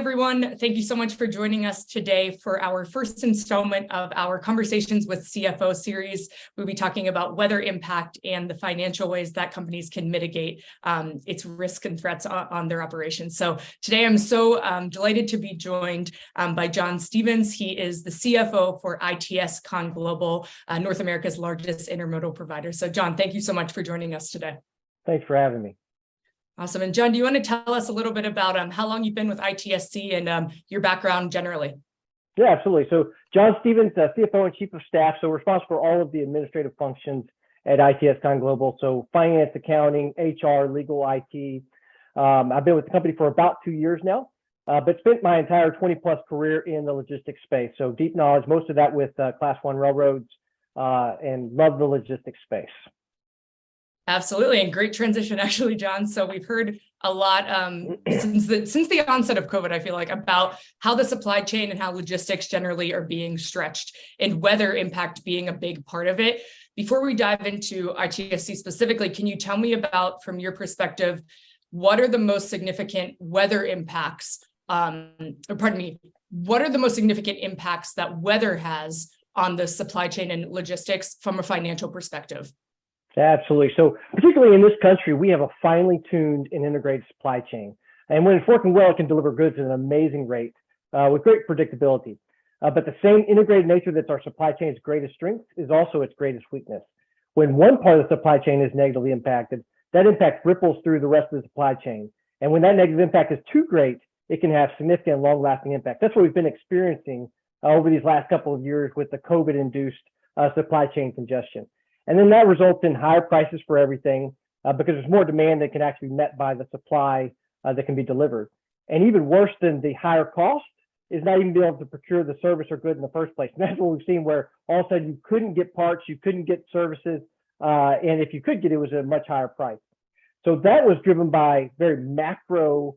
everyone. Thank you so much for joining us today for our first installment of our Conversations with CFO series. We'll be talking about weather impact and the financial ways that companies can mitigate its risk and threats on their operations. So today I'm so delighted to be joined by Jon Stevens. He is the CFO for ITS ConGlobal, North America's largest intermodal provider. So Jon, thank you so much for joining us today. Thanks for having me. Awesome. And Jon, do you want to tell us a little bit about how long you've been with ITSC and your background generally? Yeah, absolutely. So Jon Stevens, CFO and Chief of Staff, so responsible for all of the administrative functions at ITS ConGlobal. So finance, accounting, HR, legal, IT. I've been with the company for about 2 years now, but spent my entire 20-plus career in the logistics space. So deep knowledge, most of that with Class 1 railroads, and love the logistics space. Absolutely, and great transition, actually, Jon. So we've heard a lot since the onset of COVID, I feel like, about how the supply chain and how logistics generally are being stretched, and weather impact being a big part of it. Before we dive into ITSC specifically, can you tell me about, from your perspective, what are the most significant weather impacts? What are the most significant impacts that weather has on the supply chain and logistics from a financial perspective? Absolutely. So particularly in this country, we have a finely tuned and integrated supply chain. And when it's working well, it can deliver goods at an amazing rate with great predictability. But the same integrated nature that's our supply chain's greatest strength is also its greatest weakness. When one part of the supply chain is negatively impacted, that impact ripples through the rest of the supply chain. And when that negative impact is too great, it can have significant long-lasting impact. That's what we've been experiencing over these last couple of years with the COVID-induced supply chain congestion. And then that results in higher prices for everything because there's more demand that can actually be met by the supply that can be delivered. And even worse than the higher cost is not even being able to procure the service or good in the first place. And that's what we've seen, where all of a sudden you couldn't get parts, you couldn't get services, and if you could get it, was a much higher price. So that was driven by very macro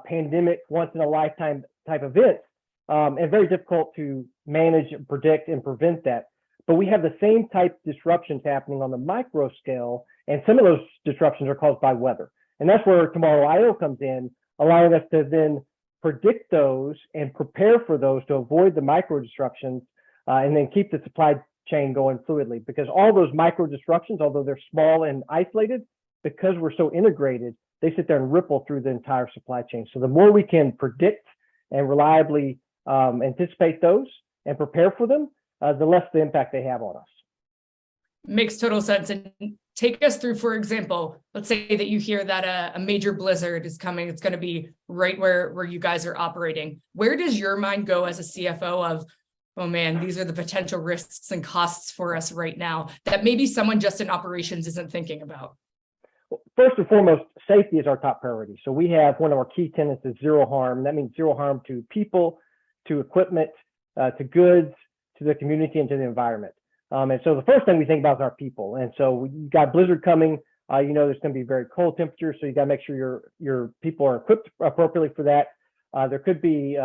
pandemic, once in a lifetime type events, and very difficult to manage, predict, and prevent that. But we have the same type disruptions happening on the micro scale, and some of those disruptions are caused by weather. And that's where Tomorrow I/O comes in, allowing us to then predict those and prepare for those to avoid the micro disruptions, and then keep the supply chain going fluidly. Because all those micro disruptions, although they're small and isolated, because we're so integrated, they sit there and ripple through the entire supply chain. So the more we can predict and reliably anticipate those and prepare for them, the less the impact they have on us. Makes total sense. And take us through, for example, let's say that you hear that a major blizzard is coming. It's going to be right where you guys are operating. Where does your mind go as a CFO of, oh man, these are the potential risks and costs for us right now that maybe someone just in operations isn't thinking about? Well, first and foremost, safety is our top priority. So we have one of our key tenets is zero harm. That means zero harm to people, to equipment, to goods, to the community, and to the environment. And so the first thing we think about is our people. And so you got blizzard coming, there's going to be very cold temperatures. So you got to make sure your people are equipped appropriately for that. There could be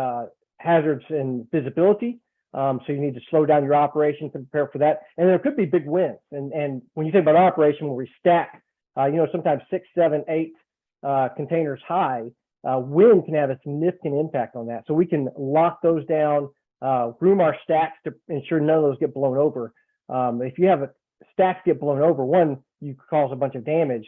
hazards in visibility. So you need to slow down your operations and prepare for that. And there could be big winds. And when you think about operation, when we stack, sometimes 6, 7, 8 containers high, wind can have a significant impact on that. So we can lock those down, groom our stacks to ensure none of those get blown over. If you have stacks get blown over, one, you cause a bunch of damage.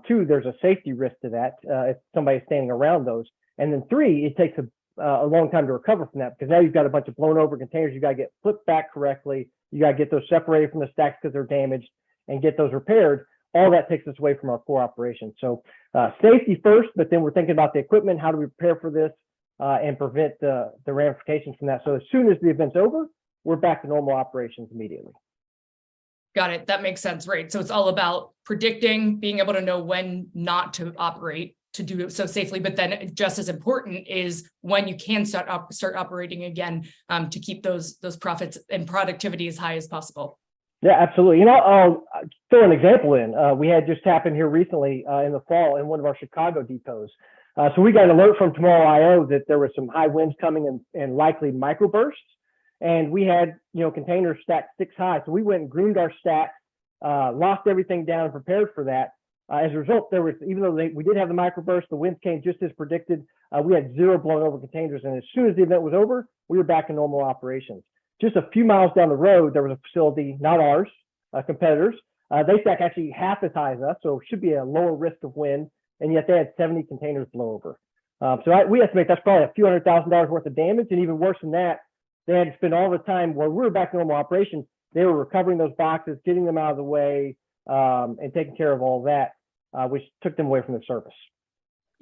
Two, there's a safety risk to that if somebody's standing around those. And then three, it takes a long time to recover from that, because now you've got a bunch of blown over containers. You got to get flipped back correctly. You got to get those separated from the stacks because they're damaged and get those repaired. All that takes us away from our core operations. So safety first, but then we're thinking about the equipment. How do we prepare for this? And prevent the ramifications from that. So as soon as the event's over, we're back to normal operations immediately. Got it. That makes sense, right? So it's all about predicting, being able to know when not to operate to do it so safely. But then just as important is when you can start operating again, to keep those profits and productivity as high as possible. Yeah, absolutely. I'll throw an example in. We had just happened here recently in the fall in one of our Chicago depots. So we got an alert from Tomorrow I/O that there were some high winds coming and likely microbursts. And we had, containers stacked 6 high. So we went and groomed our stacks, locked everything down and prepared for that. As a result, even though we did have the microburst, the winds came just as predicted. we had 0 blown over containers. And as soon as the event was over, we were back in normal operations. Just a few miles down the road, there was a facility, not ours, competitors. They stack actually half as high as us, so it should be a lower risk of wind, and yet they had 70 containers blow over. We estimate that's probably a few $100,000 worth of damage, and even worse than that, they had to spend all the time where we were back in normal operations. They were recovering those boxes, getting them out of the way, and taking care of all that, which took them away from the service.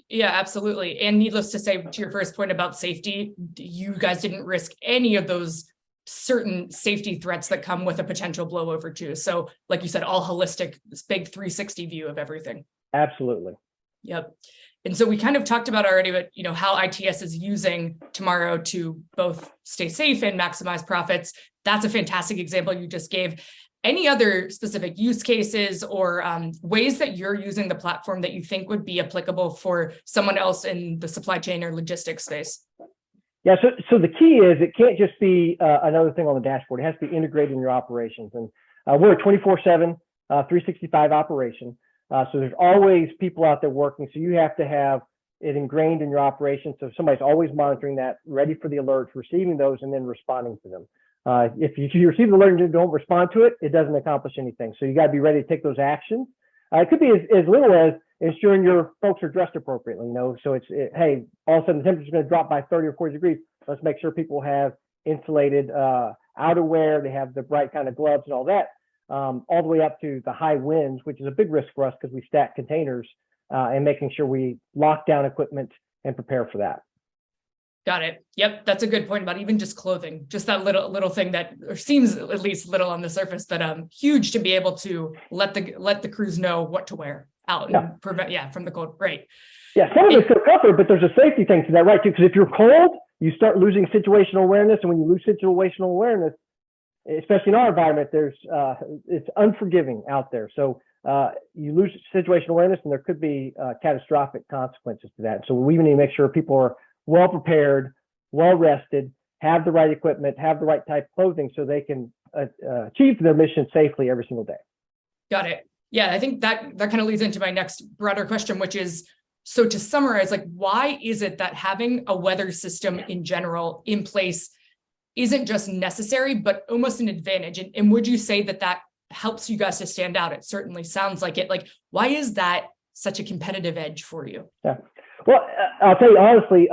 Yeah, absolutely. And needless to say, to your first point about safety, you guys didn't risk any of those certain safety threats that come with a potential blowover too. So like you said, all holistic, this big 360 view of everything. Absolutely. Yep. And so we kind of talked about already, but how ITS is using tomorrow to both stay safe and maximize profits. That's a fantastic example you just gave. Any other specific use cases or ways that you're using the platform that you think would be applicable for someone else in the supply chain or logistics space? Yeah, so the key is it can't just be another thing on the dashboard. It has to be integrated in your operations. And we're a 24/7, 365 operation. So there's always people out there working. So you have to have it ingrained in your operation. So somebody's always monitoring that, ready for the alerts, receiving those, and then responding to them. If you receive the alert and don't respond to it, it doesn't accomplish anything. So you got to be ready to take those actions. It could be as little as ensuring your folks are dressed appropriately, So hey, all of a sudden the temperature is going to drop by 30 or 40 degrees. Let's make sure people have insulated outerwear, they have the right kind of gloves and all that, all the way up to the high winds, which is a big risk for us because we stack containers, and making sure we lock down equipment and prepare for that. Got it. Yep. That's a good point about even just clothing, just that little thing that seems at least little on the surface, but huge to be able to let the crews know what to wear out and prevent, from the cold. Right. Yeah. Some of it's still comfort, but there's a safety thing to that, right? Too, because if you're cold, you start losing situational awareness. And when you lose situational awareness, especially in our environment, it's unforgiving out there. So you lose situational awareness and there could be catastrophic consequences to that. So we need to make sure people are well prepared, well rested, have the right equipment, have the right type of clothing so they can achieve their mission safely every single day. Got it. Yeah, I think that kind of leads into my next broader question, which is, so to summarize, why is it that having a weather system in general in place isn't just necessary, but almost an advantage? And would you say that helps you guys to stand out? It certainly sounds like it. Why is that such a competitive edge for you? Yeah. Well, I'll tell you honestly,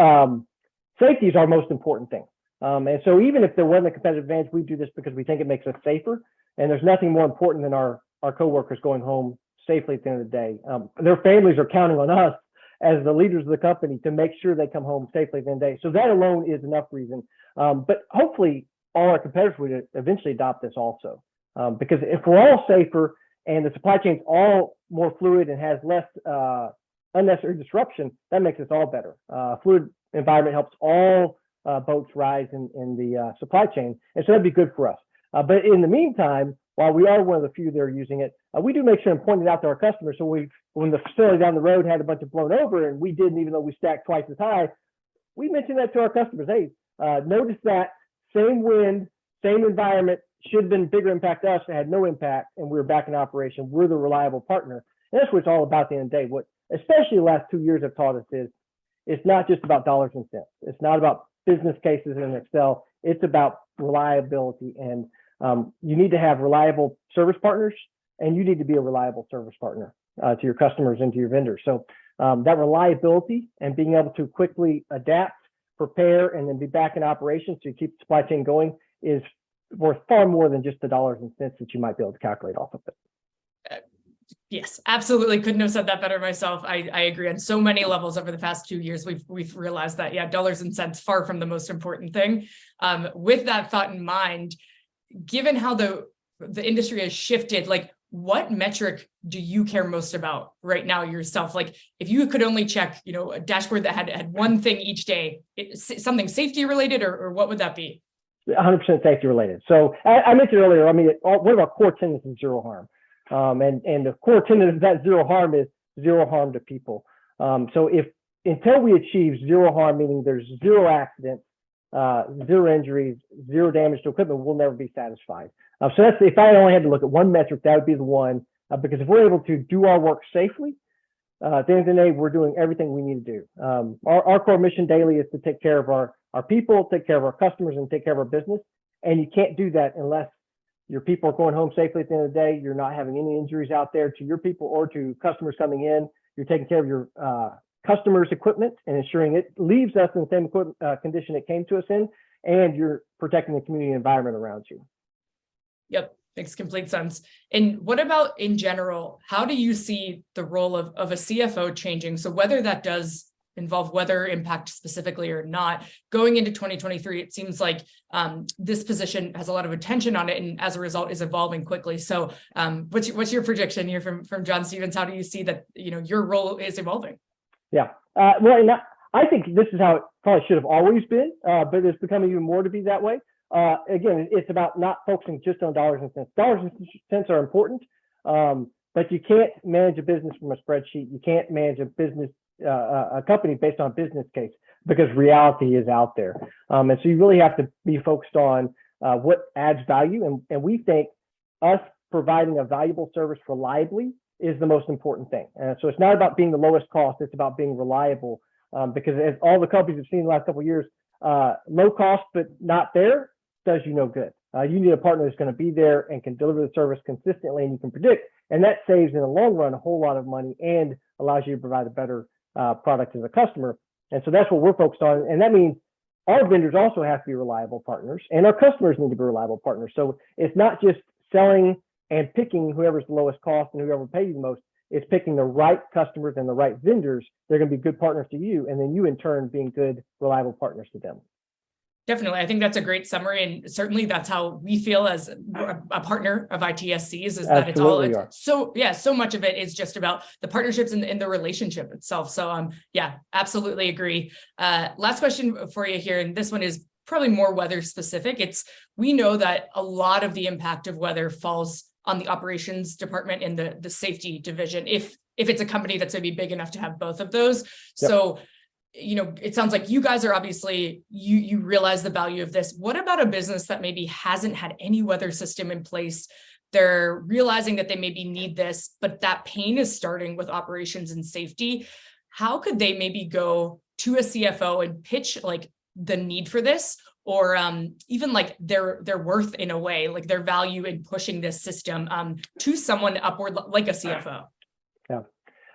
safety is our most important thing. And so even if there wasn't a competitive advantage, we do this because we think it makes us safer. And there's nothing more important than our coworkers going home safely at the end of the day. Their families are counting on us as the leaders of the company to make sure they come home safely at the end of the day. So that alone is enough reason. But hopefully all our competitors would eventually adopt this also. Because if we're all safer and the supply chain's all more fluid and has less unnecessary disruption, that makes us all better. Fluid environment helps all boats rise in the supply chain, and so that'd be good for us. But in the meantime, while we are one of the few that are using it, we do make sure and point it out to our customers. So when the facility down the road had a bunch of blown over and we didn't, even though we stacked twice as high, we mentioned that to our customers. Hey, notice that same wind, same environment, should have been bigger impact to us. It had no impact, and we were back in operation. We're the reliable partner. And that's what it's all about at the end of the day. What especially the last 2 years have taught us is it's not just about dollars and cents. It's not about business cases in Excel. It's about reliability. And you need to have reliable service partners, and you need to be a reliable service partner to your customers and to your vendors. So that reliability and being able to quickly adapt, prepare, and then be back in operation so you keep the supply chain going is worth far more than just the dollars and cents that you might be able to calculate off of it. Yes, absolutely. Couldn't have said that better myself. I agree on so many levels over the past 2 years. We've realized that, dollars and cents far from the most important thing. With that thought in mind, given how the industry has shifted, what metric do you care most about right now yourself? If you could only check, a dashboard that had one thing each day, something safety related, or what would that be? 100% safety related. So I mentioned earlier, one of our core tenets is zero harm. And the core tenet of that zero harm is zero harm to people. So until we achieve zero harm, meaning there's zero accidents, zero injuries, zero damage to equipment, we'll never be satisfied. So that's, if I only had to look at one metric, that would be the one, because if we're able to do our work safely, at the end of the day, we're doing everything we need to do. Our core mission daily is to take care of our people, take care of our customers, and take care of our business. And you can't do that unless your people are going home safely at the end of the day. You're not having any injuries out there to your people or to customers coming in. You're taking care of your customers' equipment and ensuring it leaves us in the same condition it came to us in, and you're protecting the community environment around you. Yep, makes complete sense. And what about in general, how do you see the role of a CFO changing? So whether that does involve weather impact specifically or not, going into 2023, it seems like this position has a lot of attention on it, and as a result is evolving quickly. So what's your prediction here from Jon Stevens? How do you see that your role is evolving? Yeah, well, and I think this is how it probably should have always been, but it's becoming even more to be that way. Again, it's about not focusing just on dollars and cents. Dollars and cents are important, but you can't manage a business from a spreadsheet. You can't manage a business, a company based on business case, because reality is out there. And so you really have to be focused on what adds value. And we think us providing a valuable service reliably is the most important thing. So it's not about being the lowest cost, it's about being reliable. Because as all the companies have seen in the last couple of years, low cost but not there does you no good. You need a partner that's going to be there and can deliver the service consistently, and you can predict, and that saves in the long run a whole lot of money and allows you to provide a better product to the customer. And so that's what we're focused on, and that means our vendors also have to be reliable partners, and our customers need to be reliable partners. So it's not just selling and picking whoever's the lowest cost and whoever pays you the most. It's picking the right customers and the right vendors. They're going to be good partners to you, and then you in turn being good, reliable partners to them. Definitely. I think that's a great summary. And certainly that's how we feel as a partner of ITSCs, is that so much of it is just about the partnerships and the relationship itself. So yeah, absolutely agree. Last question for you here. And this one is probably more weather specific. We know that a lot of the impact of weather falls on the operations department and the safety division, if it's a company that's maybe big enough to have both of those. Yep. So it sounds like you guys are obviously, you realize the value of this. What about a business that maybe hasn't had any weather system in place? They're realizing that they maybe need this, but that pain is starting with operations and safety. How could they maybe go to a CFO and pitch like the need for this, or even like their worth in a way, like their value in pushing this system to someone upward, like a CFO? Yeah.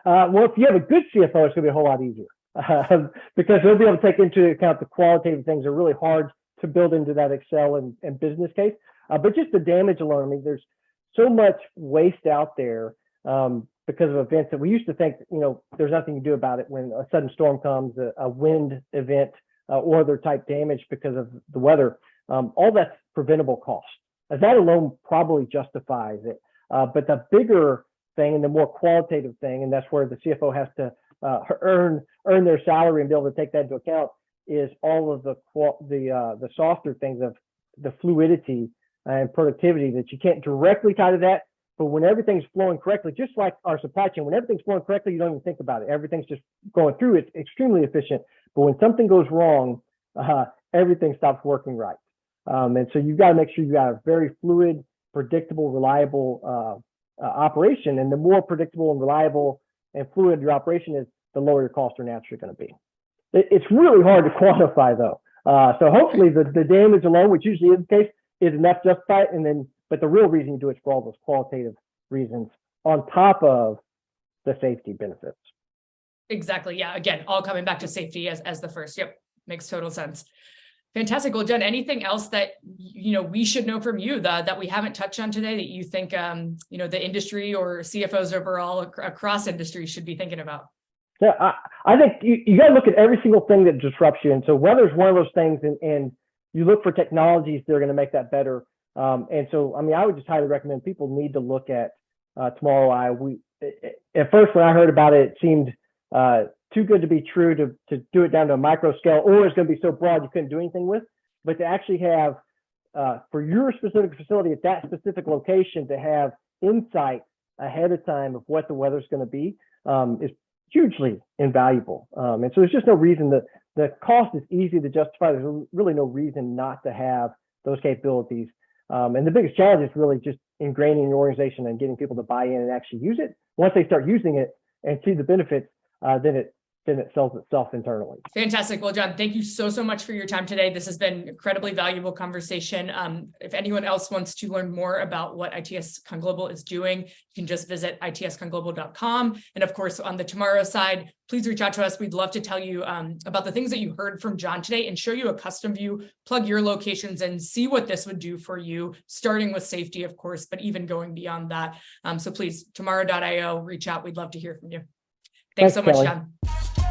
Well, if you have a good CFO, it's going to be a whole lot easier. Because they'll be able to take into account the qualitative things that are really hard to build into that Excel and business case. But just the damage alone, I mean, there's so much waste out there because of events that we used to think, there's nothing to do about it when a sudden storm comes, a wind event, or other type damage because of the weather. All that's preventable cost. That alone probably justifies it. But the bigger thing and the more qualitative thing, and that's where the CFO has to earn their salary and be able to take that into account, is all of the softer things of the fluidity and productivity that you can't directly tie to that. But when everything's flowing correctly, just like our supply chain, when everything's flowing correctly, you don't even think about it. Everything's just going through. It's extremely efficient. But when something goes wrong, everything stops working right. And so you've got to make sure you got a very fluid, predictable, reliable operation. And the more predictable and reliable and fluid your operation is, the lower your costs are naturally going to be. It's really hard to quantify, though. So hopefully the damage alone, which usually is the case, is enough to justify it. But the real reason you do it is for all those qualitative reasons on top of the safety benefits. Exactly. Yeah. Again, all coming back to safety as the first. Yep. Makes total sense. Fantastic. Well, Jen, anything else that, we should know from you that we haven't touched on today that you think, the industry or CFOs overall across industries should be thinking about? Yeah, I think you got to look at every single thing that disrupts you. And so weather is one of those things, and you look for technologies that are going to make that better. And so, I would just highly recommend people need to look at Tomorrow Eye. At first, when I heard about it, it seemed too good to be true to do it down to a micro scale, or it's going to be so broad you couldn't do anything with. But to actually have, for your specific facility at that specific location, to have insight ahead of time of what the weather's going to be is hugely invaluable. And so there's just no reason that the cost is easy to justify. There's really no reason not to have those capabilities. And the biggest challenge is really just ingraining your organization and getting people to buy in and actually use it. Once they start using it, and see the benefits, then it sells itself internally. Fantastic. Well, Jon, thank you so much for your time today. This has been incredibly valuable conversation. If anyone else wants to learn more about what ITS ConGlobal is doing, you can just visit itsconglobal.com. And of course, on the Tomorrow side, please reach out to us. We'd love to tell you about the things that you heard from Jon today and show you a custom view, plug your locations and see what this would do for you, starting with safety, of course, but even going beyond that. So please, tomorrow.io, reach out. We'd love to hear from you. Thanks so much, Kelly. Jon.